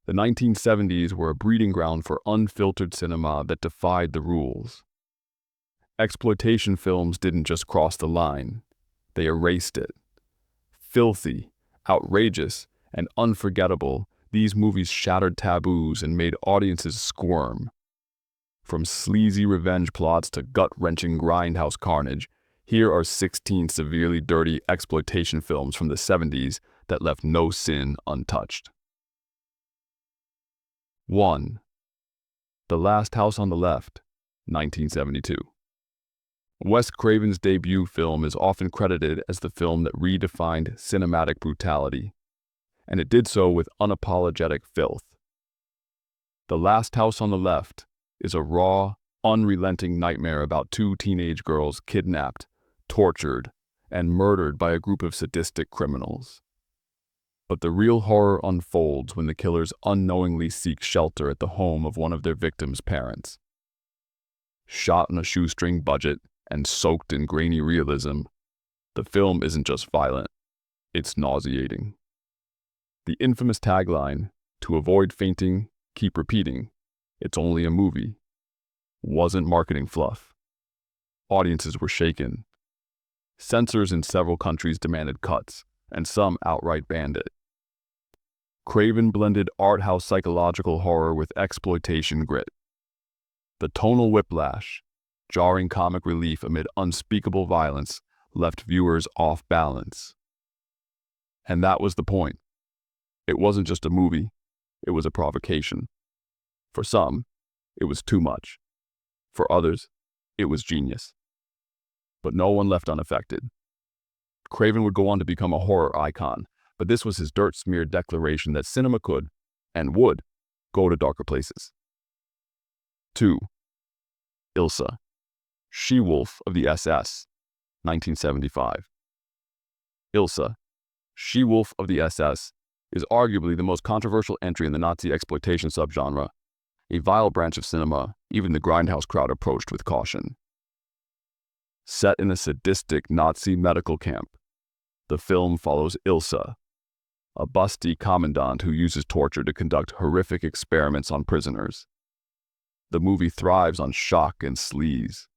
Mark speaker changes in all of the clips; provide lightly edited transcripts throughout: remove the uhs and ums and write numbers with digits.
Speaker 1: The 1970s were a breeding ground for unfiltered cinema that defied the rules. Exploitation films didn't just cross the line, they erased it. Filthy, outrageous, and unforgettable, these movies shattered taboos and made audiences squirm. From sleazy revenge plots to gut-wrenching grindhouse carnage, here are 16 severely dirty exploitation films from the 70s that left no sin untouched. 1. The Last House on the Left, 1972. Wes Craven's debut film is often credited as the film that redefined cinematic brutality, and it did so with unapologetic filth. The Last House on the Left is a raw, unrelenting nightmare about two teenage girls kidnapped, tortured, and murdered by a group of sadistic criminals. But the real horror unfolds when the killers unknowingly seek shelter at the home of one of their victims' parents. Shot on a shoestring budget and soaked in grainy realism, the film isn't just violent, it's nauseating. The infamous tagline, "To avoid fainting, keep repeating, it's only a movie," wasn't marketing fluff. Audiences were shaken. Censors in several countries demanded cuts, and some outright banned it. Craven blended art house psychological horror with exploitation grit. The tonal whiplash, jarring comic relief amid unspeakable violence, left viewers off balance. And that was the point. It wasn't just a movie, it was a provocation. For some, it was too much. For others, it was genius. But no one left unaffected. Craven would go on to become a horror icon, but this was his dirt-smeared declaration that cinema could, and would, go to darker places. 2. Ilsa, She-Wolf of the SS, 1975. Ilsa, She-Wolf of the SS, is arguably the most controversial entry in the Nazi exploitation subgenre, a vile branch of cinema even the grindhouse crowd approached with caution. Set in a sadistic Nazi medical camp, the film follows Ilsa, a busty commandant who uses torture to conduct horrific experiments on prisoners. The movie thrives on shock and sleaze.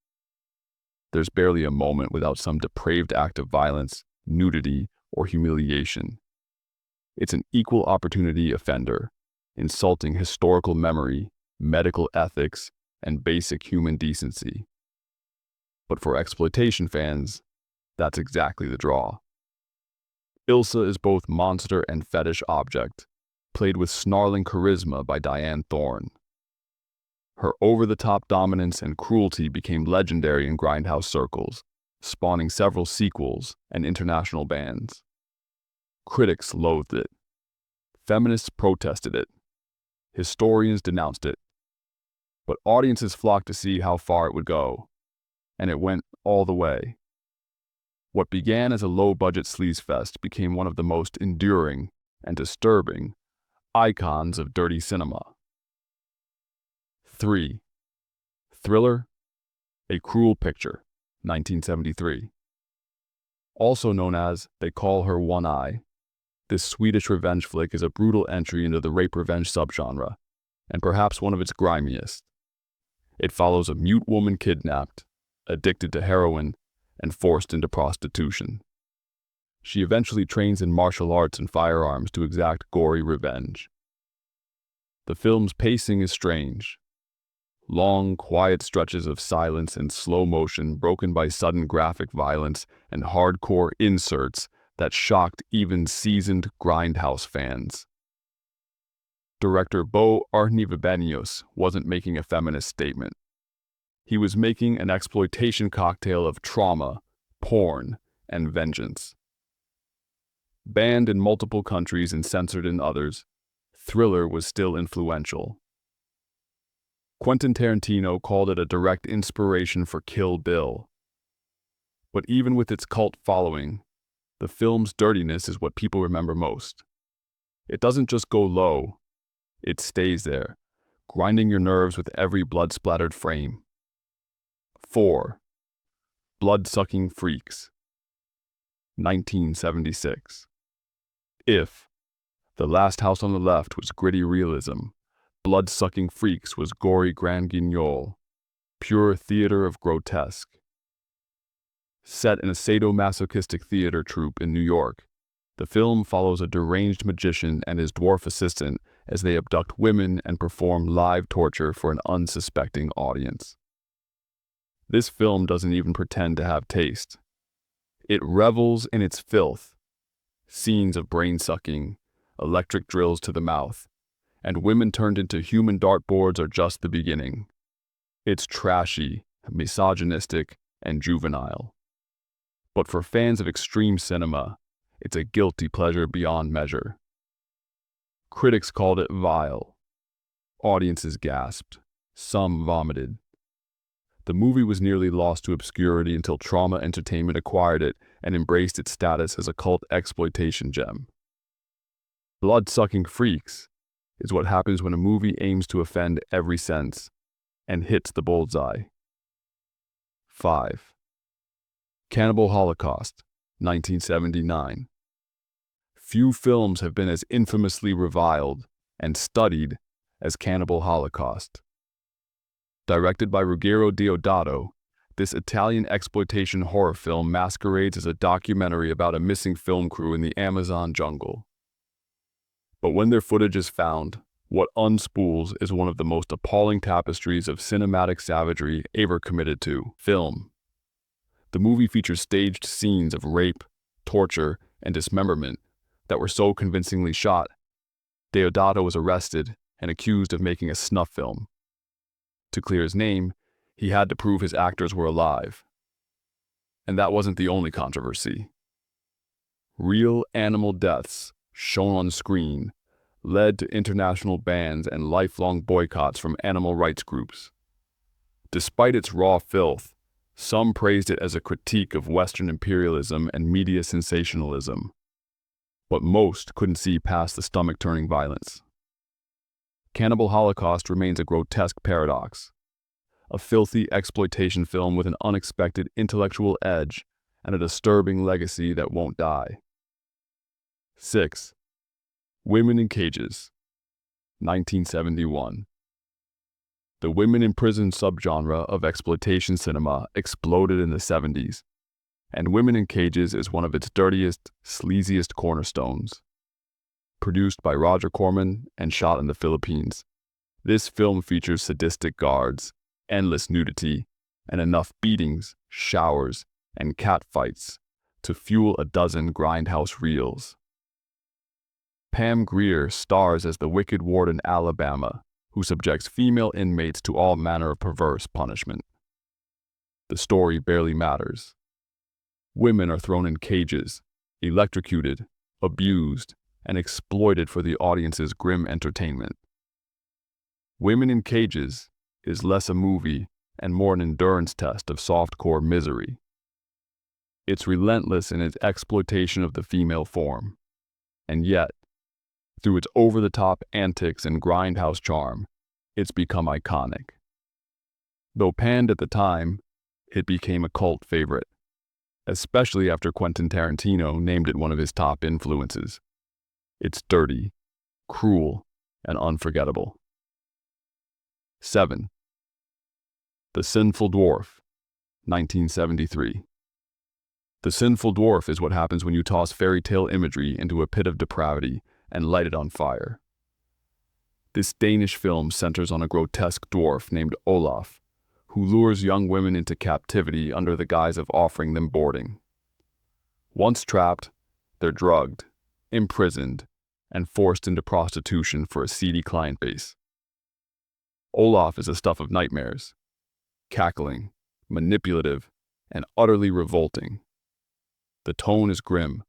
Speaker 1: There's barely a moment without some depraved act of violence, nudity, or humiliation. It's an equal opportunity offender, insulting historical memory, medical ethics, and basic human decency. But for exploitation fans, that's exactly the draw. Ilsa is both monster and fetish object, played with snarling charisma by Diane Thorne. Her over-the-top dominance and cruelty became legendary in grindhouse circles, spawning several sequels and international bans. Critics loathed it. Feminists protested it. Historians denounced it. But audiences flocked to see how far it would go, and it went all the way. What began as a low-budget sleazefest became one of the most enduring and disturbing icons of dirty cinema. 3. Thriller, A Cruel Picture, 1973. Also known as They Call Her One Eye, this Swedish revenge flick is a brutal entry into the rape-revenge subgenre, and perhaps one of its grimiest. It follows a mute woman kidnapped, addicted to heroin, and forced into prostitution. She eventually trains in martial arts and firearms to exact gory revenge. The film's pacing is strange. Long, quiet stretches of silence and slow motion broken by sudden graphic violence and hardcore inserts that shocked even seasoned grindhouse fans. Director Bo Arnivebenius wasn't making a feminist statement. He was making an exploitation cocktail of trauma, porn, and vengeance. Banned in multiple countries and censored in others, Thriller was still influential. Quentin Tarantino called it a direct inspiration for Kill Bill. But even with its cult following, the film's dirtiness is what people remember most. It doesn't just go low, it stays there, grinding your nerves with every blood-splattered frame. 4. Bloodsucking Freaks, 1976. If, The Last House on the Left was gritty realism. Bloodsucking Freaks was gory grand guignol, pure theater of grotesque. Set in a sadomasochistic theater troupe in New York, the film follows a deranged magician and his dwarf assistant as they abduct women and perform live torture for an unsuspecting audience. This film doesn't even pretend to have taste. It revels in its filth. Scenes of brain-sucking, electric drills to the mouth, and women turned into human dartboards are just the beginning. It's trashy, misogynistic, and juvenile. But for fans of extreme cinema, it's a guilty pleasure beyond measure. Critics called it vile. Audiences gasped. Some vomited. The movie was nearly lost to obscurity until Trauma Entertainment acquired it and embraced its status as a cult exploitation gem. Bloodsucking Freaks is what happens when a movie aims to offend every sense and hits the bullseye. 5. Cannibal Holocaust, 1979. Few films have been as infamously reviled and studied as Cannibal Holocaust. Directed by Ruggero Deodato, this Italian exploitation horror film masquerades as a documentary about a missing film crew in the Amazon jungle. But when their footage is found, what unspools is one of the most appalling tapestries of cinematic savagery ever committed to film. The movie features staged scenes of rape, torture, and dismemberment that were so convincingly shot, Deodato was arrested and accused of making a snuff film. To clear his name, he had to prove his actors were alive. And that wasn't the only controversy. Real animal deaths, shown on screen, led to international bans and lifelong boycotts from animal rights groups. Despite its raw filth, some praised it as a critique of Western imperialism and media sensationalism. But most couldn't see past the stomach-turning violence. Cannibal Holocaust remains a grotesque paradox, a filthy exploitation film with an unexpected intellectual edge and a disturbing legacy that won't die. 6. Women in Cages, 1971. The women in prison subgenre of exploitation cinema exploded in the 70s, and Women in Cages is one of its dirtiest, sleaziest cornerstones. Produced by Roger Corman and shot in the Philippines, this film features sadistic guards, endless nudity, and enough beatings, showers, and catfights to fuel a dozen grindhouse reels. Pam Grier stars as the wicked warden Alabama, who subjects female inmates to all manner of perverse punishment. The story barely matters. Women are thrown in cages, electrocuted, abused, and exploited for the audience's grim entertainment. Women in Cages is less a movie and more an endurance test of softcore misery. It's relentless in its exploitation of the female form, and yet, through its over-the-top antics and grindhouse charm, it's become iconic. Though panned at the time, it became a cult favorite, especially after Quentin Tarantino named it one of his top influences. It's dirty, cruel, and unforgettable. 7. The Sinful Dwarf, 1973. The Sinful Dwarf is what happens when you toss fairy tale imagery into a pit of depravity and light it on fire. This Danish film centers on a grotesque dwarf named Olaf, who lures young women into captivity under the guise of offering them boarding. Once trapped, they're drugged, imprisoned, and forced into prostitution for a seedy client base. Olaf is the stuff of nightmares, cackling, manipulative, and utterly revolting. The tone is grim,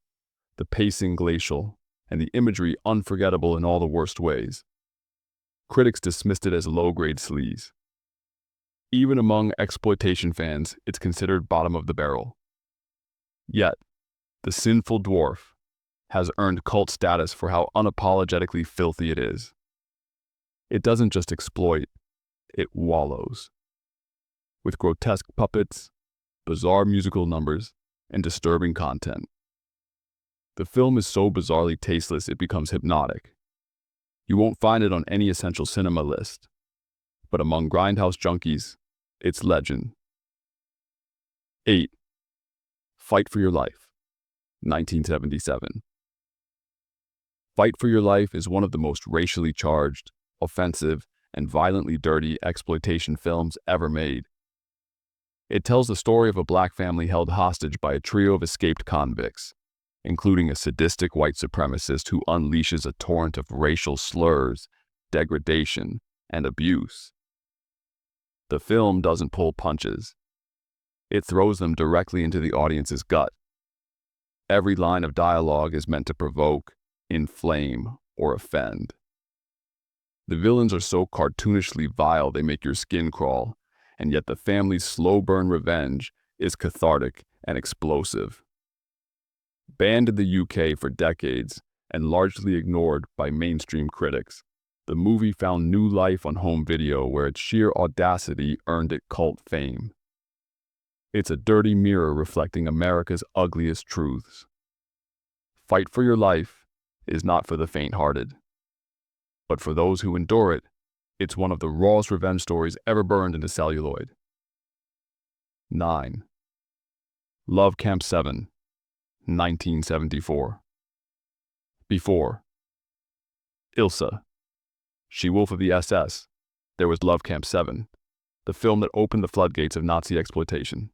Speaker 1: the pacing glacial, and the imagery unforgettable in all the worst ways. Critics dismissed it as low-grade sleaze. Even among exploitation fans, it's considered bottom of the barrel. Yet, The Sinful Dwarf has earned cult status for how unapologetically filthy it is. It doesn't just exploit, it wallows. With grotesque puppets, bizarre musical numbers, and disturbing content. The film is so bizarrely tasteless it becomes hypnotic. You won't find it on any essential cinema list, but among grindhouse junkies, it's legend. 8. Fight for Your Life, 1977. Fight for Your Life is one of the most racially charged, offensive, and violently dirty exploitation films ever made. It tells the story of a black family held hostage by a trio of escaped convicts, including a sadistic white supremacist who unleashes a torrent of racial slurs, degradation, and abuse. The film doesn't pull punches. It throws them directly into the audience's gut. Every line of dialogue is meant to provoke, inflame, or offend. The villains are so cartoonishly vile they make your skin crawl, and yet the family's slow-burn revenge is cathartic and explosive. Banned in the UK for decades and largely ignored by mainstream critics, the movie found new life on home video where its sheer audacity earned it cult fame. It's a dirty mirror reflecting America's ugliest truths. Fight for Your Life is not for the faint-hearted. But for those who endure it, it's one of the rawest revenge stories ever burned into celluloid. 9. Love Camp 7, 1974. Before Ilsa, She-Wolf of the SS, there was Love Camp 7, the film that opened the floodgates of Nazi exploitation.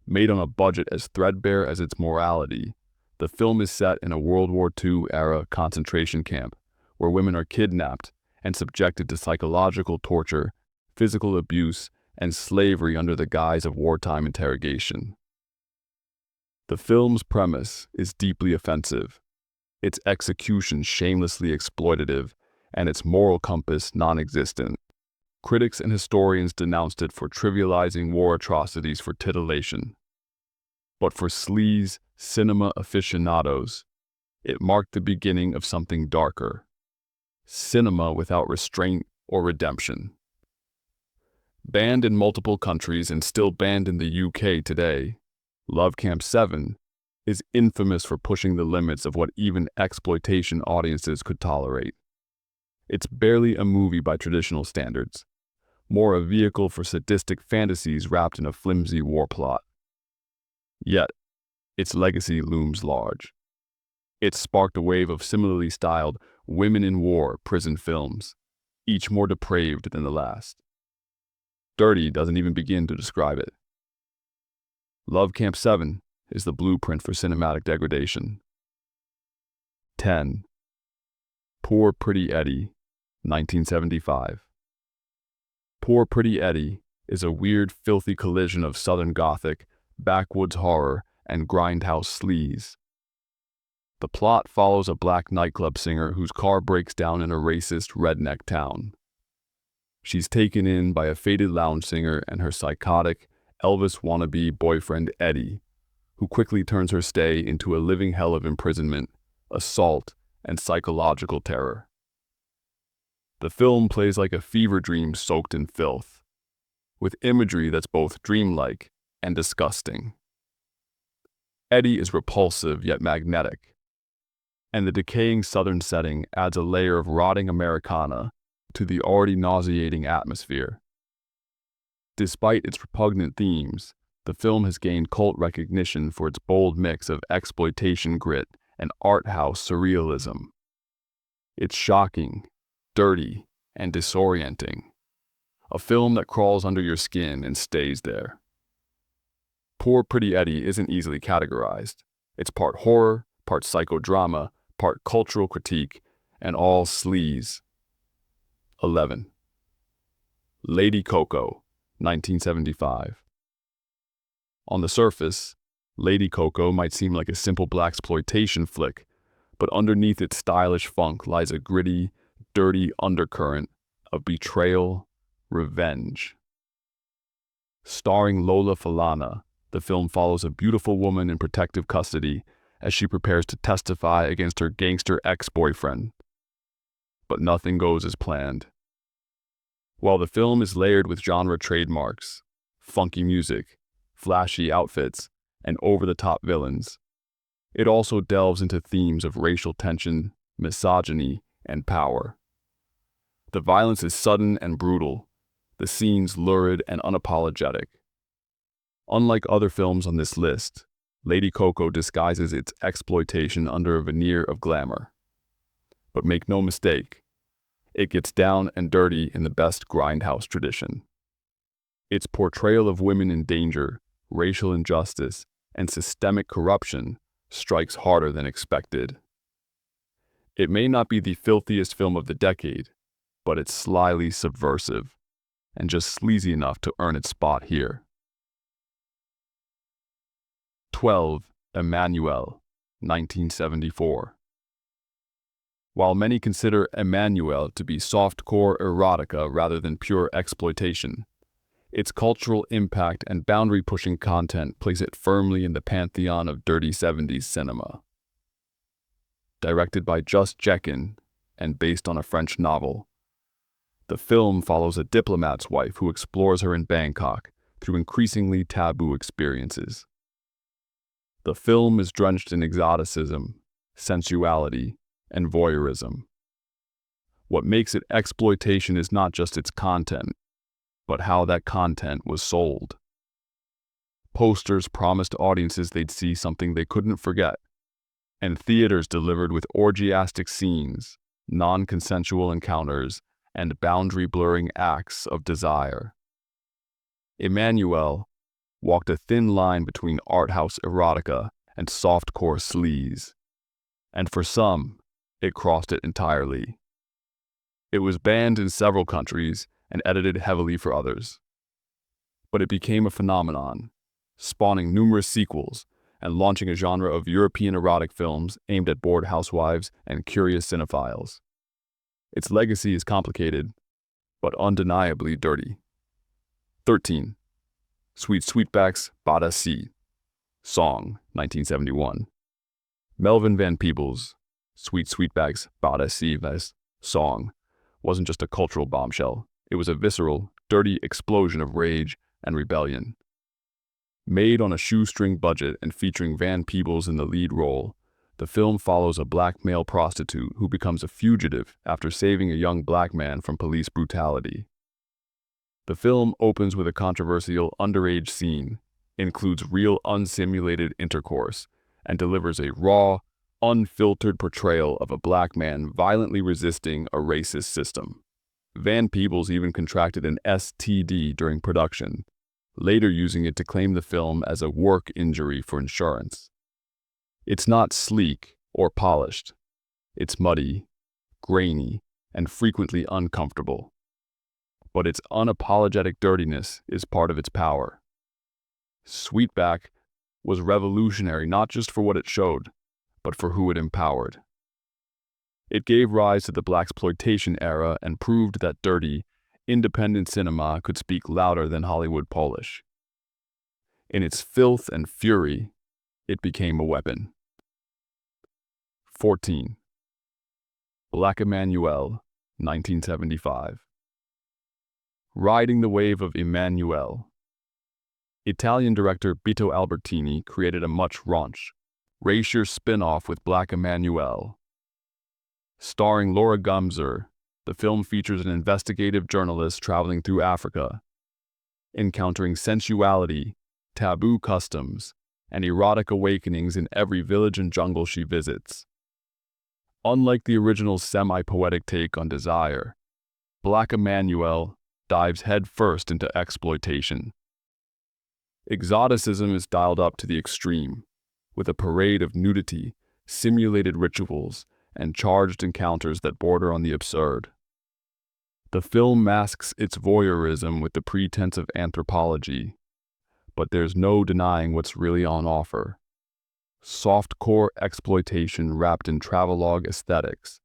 Speaker 1: Made on a budget as threadbare as its morality, the film is set in a World War II-era concentration camp where women are kidnapped and subjected to psychological torture, physical abuse, and slavery under the guise of wartime interrogation. The film's premise is deeply offensive, its execution shamelessly exploitative, and its moral compass non-existent. Critics and historians denounced it for trivializing war atrocities for titillation. But for sleaze cinema aficionados, it marked the beginning of something darker. Cinema without restraint or redemption. Banned in multiple countries and still banned in the UK today, Love Camp 7 is infamous for pushing the limits of what even exploitation audiences could tolerate. It's barely a movie by traditional standards, more a vehicle for sadistic fantasies wrapped in a flimsy war plot. Yet, its legacy looms large. It sparked a wave of similarly styled women in war prison films, each more depraved than the last. Dirty doesn't even begin to describe it. Love Camp 7 is the blueprint for cinematic degradation. 10. Poor Pretty Eddie, 1975. Poor Pretty Eddie is a weird, filthy collision of Southern Gothic, backwoods horror, and grindhouse sleaze. The plot follows a black nightclub singer whose car breaks down in a racist redneck town. She's taken in by a faded lounge singer and her psychotic, Elvis wannabe boyfriend Eddie, who quickly turns her stay into a living hell of imprisonment, assault, and psychological terror. The film plays like a fever dream soaked in filth, with imagery that's both dreamlike and disgusting. Eddie is repulsive yet magnetic, and the decaying southern setting adds a layer of rotting Americana to the already nauseating atmosphere. Despite its repugnant themes, the film has gained cult recognition for its bold mix of exploitation grit and art house surrealism. It's shocking, dirty, and disorienting. A film that crawls under your skin and stays there. Poor Pretty Eddie isn't easily categorized. It's part horror, part psychodrama, part cultural critique, and all sleaze. 11. Lady Coco, 1975. On the surface, Lady Coco might seem like a simple blaxploitation flick, but underneath its stylish funk lies a gritty, dirty undercurrent of betrayal, revenge. Starring Lola Falana, the film follows a beautiful woman in protective custody as she prepares to testify against her gangster ex-boyfriend. But nothing goes as planned. While the film is layered with genre trademarks, funky music, flashy outfits, and over-the-top villains, It also delves into themes of racial tension, misogyny, and power. The violence is sudden and brutal, the scenes lurid and unapologetic. Unlike other films on this list, Lady Coco disguises its exploitation under a veneer of glamour. But make no mistake, it gets down and dirty in the best grindhouse tradition. Its portrayal of women in danger, racial injustice, and systemic corruption strikes harder than expected. It may not be the filthiest film of the decade, but it's slyly subversive, and just sleazy enough to earn its spot here. 12. Emmanuelle, 1974. While many consider Emmanuelle to be softcore erotica rather than pure exploitation, its cultural impact and boundary-pushing content place it firmly in the pantheon of dirty 70s cinema. Directed by Just Jekin and based on a French novel, the film follows a diplomat's wife who explores her in Bangkok through increasingly taboo experiences. The film is drenched in exoticism, sensuality, and voyeurism. What makes it exploitation is not just its content, but how that content was sold. Posters promised audiences they'd see something they couldn't forget, and theaters delivered with orgiastic scenes, non-consensual encounters, and boundary-blurring acts of desire. Emmanuelle walked a thin line between art-house erotica and softcore sleaze, and for some, it crossed it entirely. It was banned in several countries and edited heavily for others. But it became a phenomenon, spawning numerous sequels and launching a genre of European erotic films aimed at bored housewives and curious cinephiles. Its legacy is complicated, but undeniably dirty. 13. Sweetback's Bada Si, Song, 1971. Melvin Van Peebles' Sweetback's Bada Si Song wasn't just a cultural bombshell. It was a visceral, dirty explosion of rage and rebellion. Made on a shoestring budget and featuring Van Peebles in the lead role, the film follows a black male prostitute who becomes a fugitive after saving a young black man from police brutality. The film opens with a controversial underage scene, includes real unsimulated intercourse, and delivers a raw, unfiltered portrayal of a black man violently resisting a racist system. Van Peebles even contracted an STD during production, later using it to claim the film as a work injury for insurance. It's not sleek or polished. It's muddy, grainy, and frequently uncomfortable. But its unapologetic dirtiness is part of its power. Sweetback was revolutionary not just for what it showed, but for who it empowered. It gave rise to the blaxploitation era and proved that dirty, independent cinema could speak louder than Hollywood polish. In its filth and fury, it became a weapon. 14. Black Emmanuelle, 1975. Riding the wave of Emmanuelle. Italian director Vito Albertini created a much raunchier spin-off with Black Emmanuelle. Starring Laura Gumser, the film features an investigative journalist traveling through Africa, encountering sensuality, taboo customs, and erotic awakenings in every village and jungle she visits. Unlike the original semi-poetic take on desire, Black Emmanuelle dives headfirst into exploitation. Exoticism is dialed up to the extreme, with a parade of nudity, simulated rituals, and charged encounters that border on the absurd. The film masks its voyeurism with the pretense of anthropology, but there's no denying what's really on offer. Softcore exploitation wrapped in travelogue aesthetics.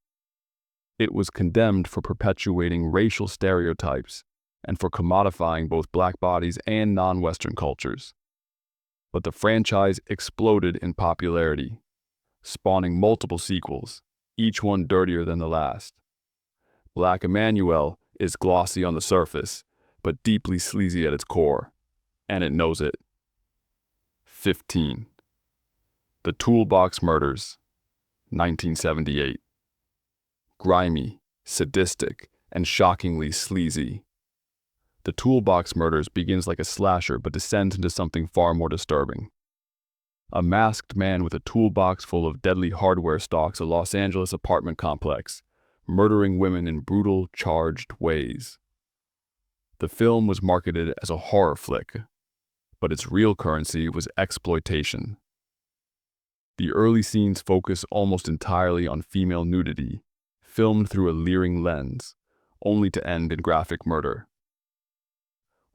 Speaker 1: It was condemned for perpetuating racial stereotypes and for commodifying both black bodies and non-Western cultures. But the franchise exploded in popularity, spawning multiple sequels, each one dirtier than the last. Black Emmanuelle is glossy on the surface, but deeply sleazy at its core, and it knows it. 15. The Toolbox Murders, 1978. Grimy, sadistic, and shockingly sleazy. The Toolbox Murders begins like a slasher but descends into something far more disturbing. A masked man with a toolbox full of deadly hardware stalks a Los Angeles apartment complex, murdering women in brutal, charged ways. The film was marketed as a horror flick, but its real currency was exploitation. The early scenes focus almost entirely on female nudity, filmed through a leering lens, only to end in graphic murder.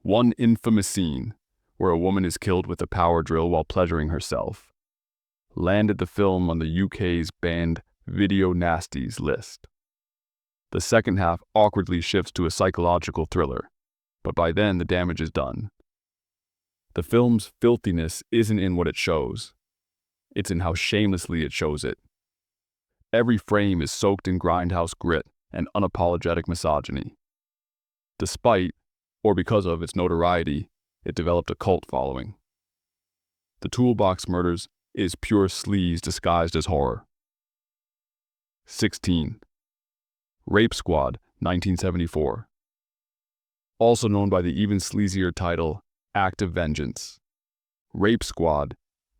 Speaker 1: One infamous scene, where a woman is killed with a power drill while pleasuring herself, landed the film on the UK's banned Video Nasties list. The second half awkwardly shifts to a psychological thriller, but by then the damage is done. The film's filthiness isn't in what it shows, it's in how shamelessly it shows it. Every frame is soaked in grindhouse grit and unapologetic misogyny. Despite, or because of its notoriety, it developed a cult following. The Toolbox Murders is pure sleaze disguised as horror. 16. Rape Squad, 1974. Also known by the even sleazier title, Act of Vengeance. Rape Squad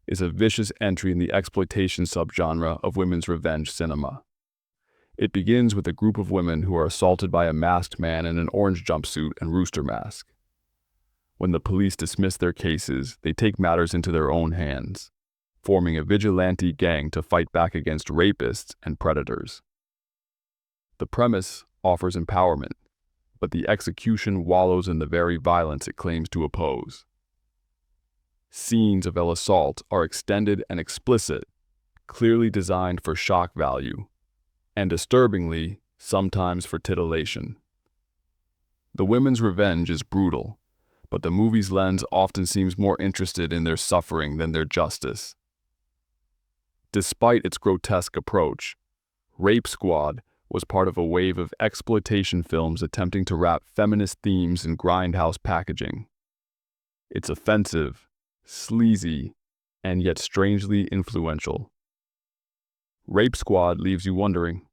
Speaker 1: is a vicious entry in the exploitation subgenre of women's revenge cinema. It begins with a group of women who are assaulted by a masked man in an orange jumpsuit and rooster mask. When the police dismiss their cases, they take matters into their own hands, forming a vigilante gang to fight back against rapists and predators. The premise offers empowerment, but the execution wallows in the very violence it claims to oppose. Scenes of assault are extended and explicit, clearly designed for shock value, and disturbingly, sometimes for titillation. The women's revenge is brutal, but the movie's lens often seems more interested in their suffering than their justice. Despite its grotesque approach, Rape Squad was part of a wave of exploitation films attempting to wrap feminist themes in grindhouse packaging. It's offensive, sleazy, and yet strangely influential. Rape Squad leaves you wondering,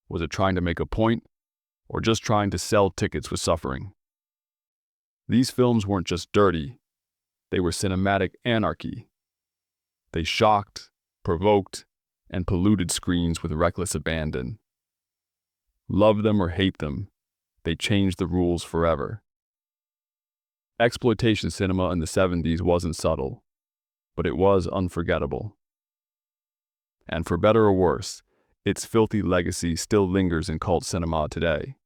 Speaker 1: was it trying to make a point, or just trying to sell tickets with suffering? These films weren't just dirty, they were cinematic anarchy. They shocked, provoked, and polluted screens with reckless abandon. Love them or hate them, they changed the rules forever. Exploitation cinema in the 70s wasn't subtle, but it was unforgettable. And for better or worse, its filthy legacy still lingers in cult cinema today.